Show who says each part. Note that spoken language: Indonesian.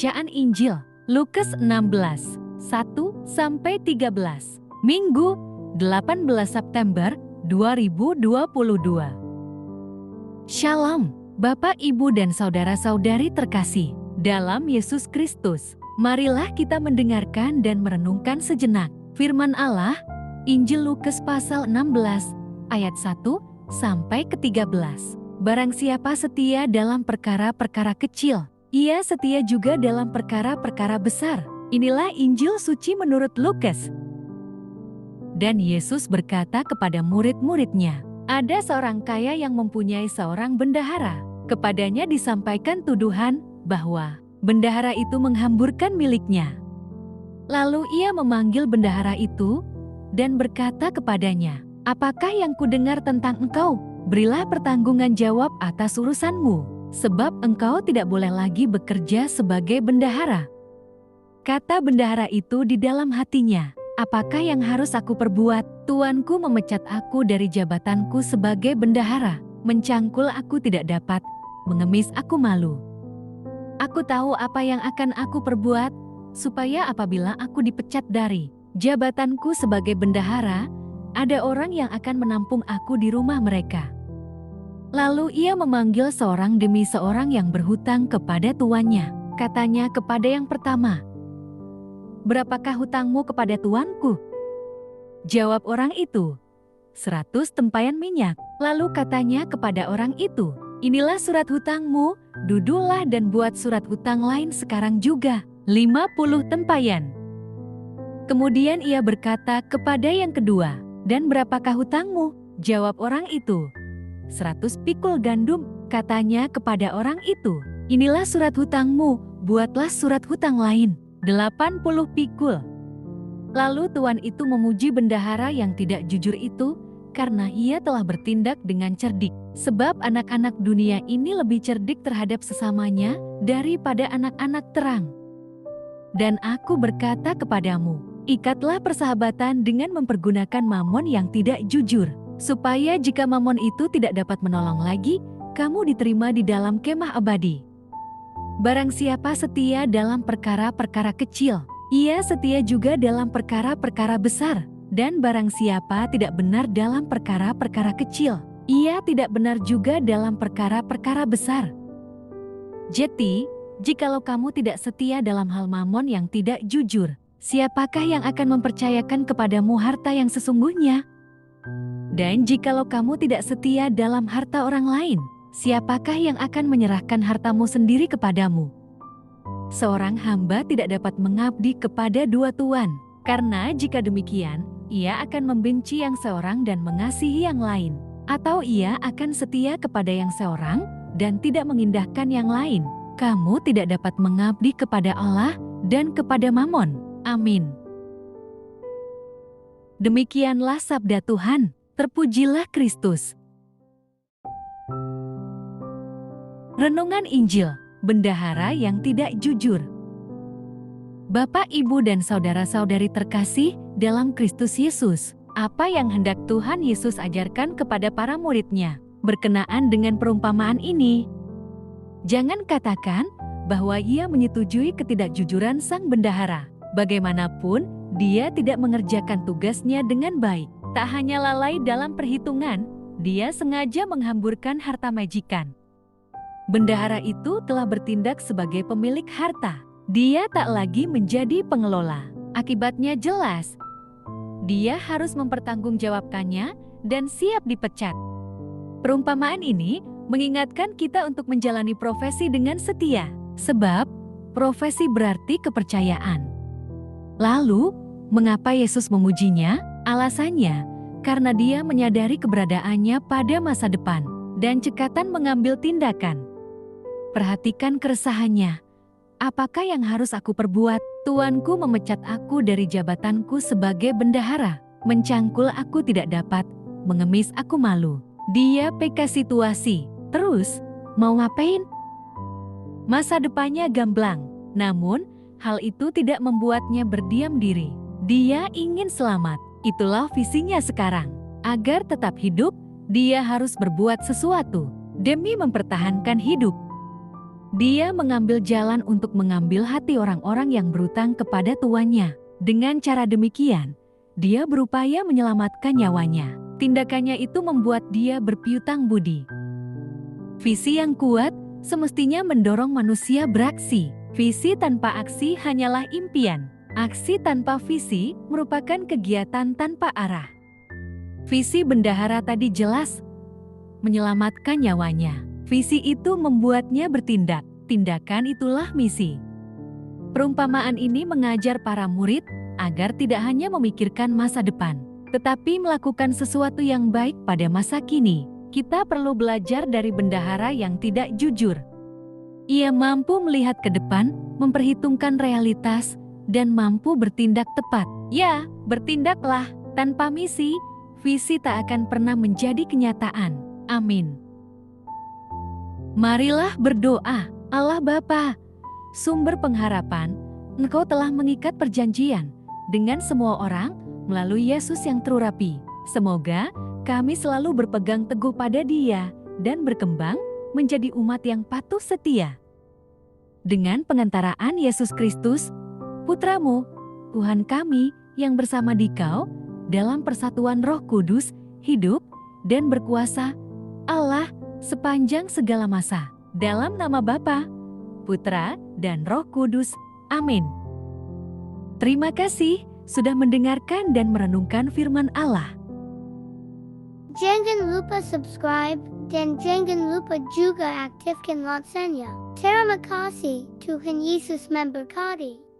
Speaker 1: Bacaan Injil, Lukas 16, 1-13, Minggu, 18 September 2022. Shalom, Bapak, Ibu, dan saudara-saudari terkasih dalam Yesus Kristus. Marilah kita mendengarkan dan merenungkan sejenak firman Allah, Injil Lukas pasal 16, ayat 1-13. Barang siapa setia dalam perkara-perkara kecil, ia setia juga dalam perkara-perkara besar. Inilah Injil suci menurut Lukas. Dan Yesus berkata kepada murid-muridnya, ada seorang kaya yang mempunyai seorang bendahara. Kepadanya disampaikan tuduhan bahwa bendahara itu menghamburkan miliknya. Lalu ia memanggil bendahara itu dan berkata kepadanya, apakah yang kudengar tentang engkau? Berilah pertanggungan jawab atas urusanmu. Sebab engkau tidak boleh lagi bekerja sebagai bendahara. Kata bendahara itu di dalam hatinya, apakah yang harus aku perbuat? Tuanku memecat aku dari jabatanku sebagai bendahara. Mencangkul aku tidak dapat, mengemis aku malu. Aku tahu apa yang akan aku perbuat, supaya apabila aku dipecat dari jabatanku sebagai bendahara, ada orang yang akan menampung aku di rumah mereka. Lalu ia memanggil seorang demi seorang yang berhutang kepada tuannya. Katanya kepada yang pertama, berapakah hutangmu kepada tuanku? Jawab orang itu, 100 tempayan minyak. Lalu katanya kepada orang itu, inilah surat hutangmu, duduklah dan buat surat hutang lain sekarang juga, 50 tempayan. Kemudian ia berkata kepada yang kedua, dan berapakah hutangmu? Jawab orang itu, 100 pikul gandum. Katanya kepada orang itu, inilah surat hutangmu, buatlah surat hutang lain, 80 pikul. Lalu tuan itu memuji bendahara yang tidak jujur itu, karena ia telah bertindak dengan cerdik. Sebab anak-anak dunia ini lebih cerdik terhadap sesamanya daripada anak-anak terang. Dan aku berkata kepadamu, ikatlah persahabatan dengan mempergunakan mamon yang tidak jujur, supaya jika mamon itu tidak dapat menolong lagi, kamu diterima di dalam kemah abadi. Barang siapa setia dalam perkara-perkara kecil, ia setia juga dalam perkara-perkara besar. Dan barang siapa tidak benar dalam perkara-perkara kecil, ia tidak benar juga dalam perkara-perkara besar. Jadi, jikalau kamu tidak setia dalam hal mamon yang tidak jujur, siapakah yang akan mempercayakan kepadamu harta yang sesungguhnya? Dan jikalau kamu tidak setia dalam harta orang lain, siapakah yang akan menyerahkan hartamu sendiri kepadamu? Seorang hamba tidak dapat mengabdi kepada dua tuan, karena jika demikian, ia akan membenci yang seorang dan mengasihi yang lain, atau ia akan setia kepada yang seorang dan tidak mengindahkan yang lain. Kamu tidak dapat mengabdi kepada Allah dan kepada mamon. Amin. Demikianlah sabda Tuhan. Terpujilah Kristus. Renungan Injil, bendahara yang tidak jujur. Bapak, Ibu, dan saudara-saudari terkasih dalam Kristus Yesus, apa yang hendak Tuhan Yesus ajarkan kepada para murid-Nya berkenaan dengan perumpamaan ini? Jangan katakan bahwa ia menyetujui ketidakjujuran sang bendahara. Bagaimanapun, dia tidak mengerjakan tugasnya dengan baik. Tak hanya lalai dalam perhitungan, dia sengaja menghamburkan harta majikan. Bendahara itu telah bertindak sebagai pemilik harta. Dia tak lagi menjadi pengelola. Akibatnya jelas. Dia harus mempertanggungjawabkannya dan siap dipecat. Perumpamaan ini mengingatkan kita untuk menjalani profesi dengan setia. Sebab, profesi berarti kepercayaan. Lalu, mengapa Yesus memujinya? Alasannya, karena dia menyadari keberadaannya pada masa depan dan cekatan mengambil tindakan. Perhatikan keresahannya. Apakah yang harus aku perbuat? Tuanku memecat aku dari jabatanku sebagai bendahara. Mencangkul aku tidak dapat, mengemis aku malu. Dia peka situasi. Terus, mau ngapain? Masa depannya gamblang. Namun, hal itu tidak membuatnya berdiam diri. Dia ingin selamat. Itulah visinya sekarang. Agar tetap hidup, dia harus berbuat sesuatu demi mempertahankan hidup. Dia mengambil jalan untuk mengambil hati orang-orang yang berutang kepada tuannya. Dengan cara demikian, dia berupaya menyelamatkan nyawanya. Tindakannya itu membuat dia berpiutang budi. Visi yang kuat semestinya mendorong manusia beraksi. Visi tanpa aksi hanyalah impian. Aksi tanpa visi merupakan kegiatan tanpa arah. Visi bendahara tadi jelas, menyelamatkan nyawanya. Visi itu membuatnya bertindak. Tindakan itulah misi. Perumpamaan ini mengajar para murid agar tidak hanya memikirkan masa depan, tetapi melakukan sesuatu yang baik pada masa kini. Kita perlu belajar dari bendahara yang tidak jujur. Ia mampu melihat ke depan, memperhitungkan realitas, dan mampu bertindak tepat. Ya, bertindaklah. Tanpa misi, visi tak akan pernah menjadi kenyataan. Amin. Marilah berdoa. Allah Bapa, sumber pengharapan, Engkau telah mengikat perjanjian dengan semua orang melalui Yesus yang terurapi. Semoga kami selalu berpegang teguh pada Dia dan berkembang menjadi umat yang patuh setia. Dengan pengantaraan Yesus Kristus, Putra-Mu, Tuhan kami yang bersama Dikau dalam persatuan Roh Kudus, hidup dan berkuasa Allah sepanjang segala masa. Dalam nama Bapa, Putra, dan Roh Kudus. Amin. Terima kasih sudah mendengarkan dan merenungkan firman Allah.
Speaker 2: Jangan lupa subscribe dan jangan lupa juga aktifkan loncengnya. Terima kasih, Tuhan Yesus memberkati.